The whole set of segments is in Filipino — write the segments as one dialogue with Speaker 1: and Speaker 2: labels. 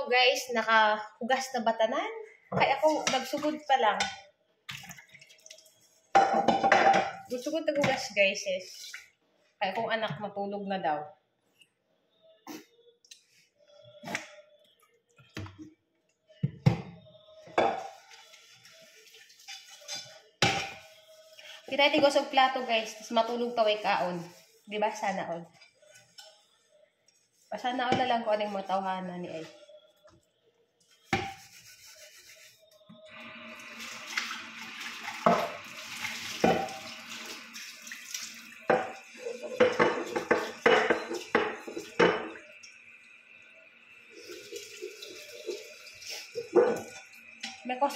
Speaker 1: guys, nakahugas na batanan. Kaya ako nagsugod pa lang. Nagsugod na hugas guys. Kaya kung anak matulog na daw. Kita tigos og plato guys, tapos matulog pa way kaon. Di ba? Sana all. Pasana all na lang ko aning matawhanan ni ay.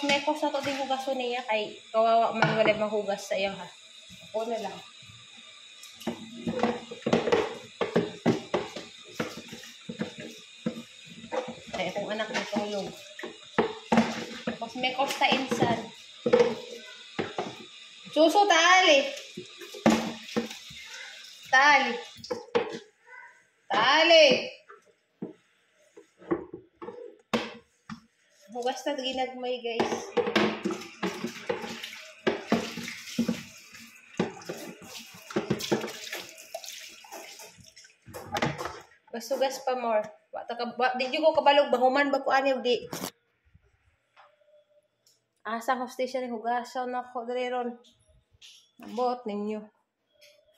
Speaker 1: Mekos na to din hugason niya kay kawawa man wala mahugas sa iyo ha. Ako na lang. Ay kung anak na tulog. Mekos ta insan. Suso tali. Tali. Tali. Hugas na ginagmay guys. Basugas pa more. Di ko kabalog bahuman ba ko ani di. Asang hostisya ni hugasan ako dali ron. Abot ninyo.